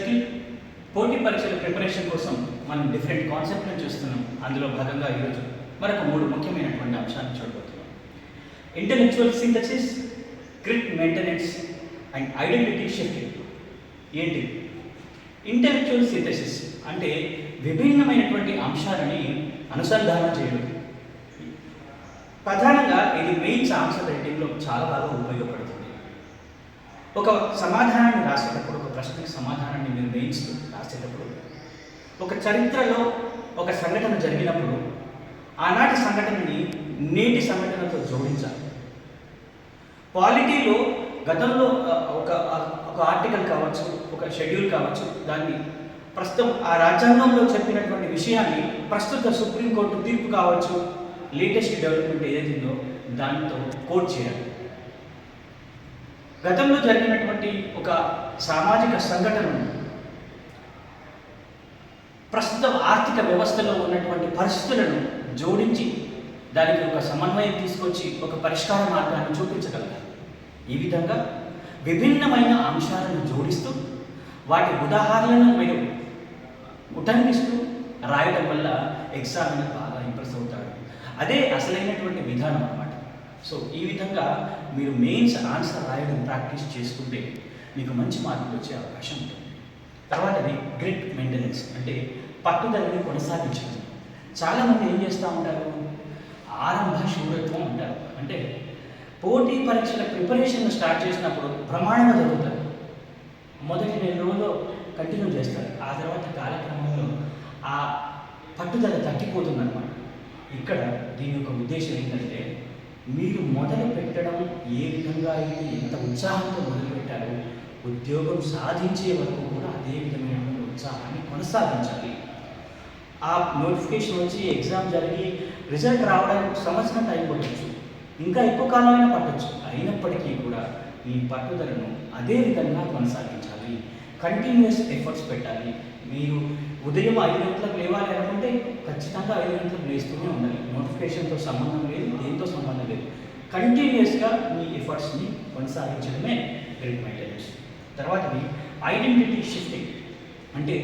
Circle పోటీ పరీక్షల preparation కోసం మనం డిఫరెంట్ కాన్సెప్ట్లను చూస్తున్నాం. అందులో భాగంగా ఈరోజు మరొక 3 ముఖ్యమైనటువంటి అంశాలను చూడబోతున్నాం. Intellectual synthesis, grit maintenance and identity shifting. ఏంటి ఇంటెలెక్చువల్ సింథసిస్ అంటే? విభిన్నమైనటువంటి అంశాలని అనుసంధానం చేయడం. ప్రధానంగా ఇది మెయిన్స్ ఆన్సర్ రైటింగ్లో చాలా బాగా ఉపయోగపడుతుంది. ఒక సమాధానాన్ని రాసేటప్పుడు, ఒక ప్రశ్నకి సమాధానాన్ని మీరు మెయిన్స్ రాసేటప్పుడు, ఒక చరిత్రలో ఒక సంఘటన జరిగినప్పుడు ఆనాటి సంఘటనని నేటి సంఘటనతో జోడించాలి. పాలిటీలో గతంలో ఒక ఆర్టికల్ కావచ్చు, ఒక షెడ్యూల్ కావచ్చు, దాన్ని ప్రస్తుతం ఆ రాజ్యాంగంలో చెప్పినటువంటి విషయాన్ని ప్రస్తుత సుప్రీంకోర్టు తీర్పు కావచ్చు, లేటెస్ట్ డెవలప్మెంట్ ఏదైతుందో దానితో కోట్ చేయాలి. గతంలో జరిగినటువంటి ఒక సామాజిక సంఘటనను ప్రస్తుత ఆర్థిక వ్యవస్థలో ఉన్నటువంటి పరిస్థితులను జోడించి దానికి ఒక సమన్వయం తీసుకొచ్చి ఒక పరిష్కార మార్గాన్ని చూపించగలగాలి. ఈ విధంగా విభిన్నమైన అంశాలను జోడిస్తూ వాటి ఉదాహరణలను మీరు ఉటంకిస్తూ రాయడం వల్ల ఎగ్జామినర్ బాగా ఇంప్రెస్ అవుతాడు. అదే అసలైనటువంటి విధానం అన్నమాట. సో ఈ విధంగా మీరు మెయిన్స్ ఆన్సర్ రాయడం ప్రాక్టీస్ చేసుకుంటే మీకు మంచి మార్కులు వచ్చే అవకాశం ఉంటుంది. తర్వాతది గ్రిట్ మెయింటెనెన్స్ అంటే పట్టుదలని కొనసాగించడం. చాలామంది ఏం చేస్తూ ఉంటారు, ఆరంభ శూరత్వం అంటారు. అంటే పోటీ పరీక్షల ప్రిపరేషన్ స్టార్ట్ చేసినప్పుడు ప్రమాణంగా జరుగుతారు. మొదటి 2 రోజులు కంటిన్యూ చేస్తారు. ఆ తర్వాత కాలక్రమంలో ఆ పట్టుదల తగ్గిపోతుందన్నమాట. ఇక్కడ దీని యొక్క ఉద్దేశం ఏంటంటే, మీరు మొదలు పెట్టడం ఏ విధంగా అయితే ఎంత ఉత్సాహంతో మొదలు పెట్టారో ఉద్యోగం సాధించే వరకు కూడా అదే విధమైనటువంటి ఉత్సాహాన్ని కొనసాగించాలి. ఆ నోటిఫికేషన్ వచ్చి ఎగ్జామ్ జరిగి రిజల్ట్ రావడానికి సంవత్సరం టైం పట్టవచ్చు, ఇంకా ఎక్కువ కాలమైనా పట్టవచ్చు. అయినప్పటికీ కూడా ఈ పట్టుదలను అదే విధంగా కొనసాగించాలి. కంటిన్యూస్ ఎఫర్ట్స్ పెట్టాలి. మీరు ఉదయం 5 గంటలకు లేవాలి అనుకుంటే ఖచ్చితంగా 5 గంటలకు లేస్తూనే ఉండాలి. నోటిఫికేషన్తో సంబంధం లేదు, దేంతో సంబంధం లేదు. కంటిన్యూస్గా మీ ఎఫర్ట్స్ని కొనసాగించడమే గ్రిట్ మెయింటెనెన్స్. తర్వాతది ఐడెంటిటీ షిఫ్టింగ్ అంటే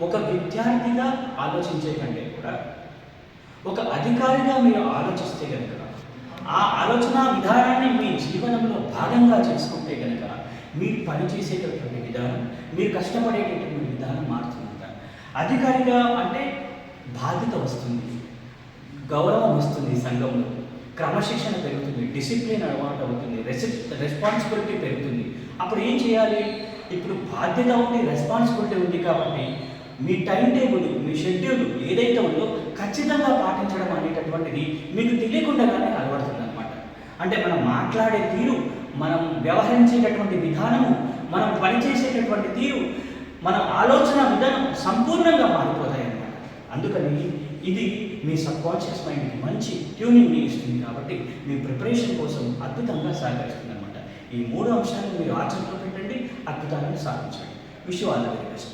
ఒక విద్యార్థిగా ఆలోచించే కంటే కూడా ఒక అధికారిగా మీరు ఆలోచిస్తే కనుక, ఆ ఆలోచన విధానాన్ని మీ జీవనంలో భాగంగా చేసుకుంటే కనుక మీరు పనిచేసేటటువంటి విధానం, మీరు కష్టపడేటటువంటి విధానం మారుతుంది. అధికారిగా అంటే బాధ్యత వస్తుంది, గౌరవం వస్తుంది, సంఘంలో క్రమశిక్షణ పెరుగుతుంది, డిసిప్లిన్ అలవాటు అవుతుంది, రెస్పాన్సిబిలిటీ పెరుగుతుంది. అప్పుడు ఏం చేయాలి? ఇప్పుడు బాధ్యత ఉంది, రెస్పాన్సిబిలిటీ ఉంది కాబట్టి మీ టైం టేబుల్, మీ షెడ్యూల్ ఏదైతే ఉందో ఖచ్చితంగా పాటించడం అనేటటువంటిది మీకు తెలియకుండానే అలవడుతుంది అనమాట. అంటే మనం మాట్లాడే తీరు, మనం వ్యవహరించేటటువంటి విధానము, మనం పనిచేసేటటువంటి తీరు, మన ఆలోచన విధానం సంపూర్ణంగా మారిపోతాయి అన్నమాట. అందుకని ఇది మీ సబ్కాన్షియస్ మైండ్కి మంచి ట్యూనింగ్ని ఇస్తుంది. కాబట్టి మీ ప్రిపరేషన్ కోసం అద్భుతంగా సహకరిస్తుంది అనమాట. ఈ 3 అంశాలను మీరు ఆచరణలో పెట్టండి, అద్భుతాలను సాధించండి. Wish you all the very best.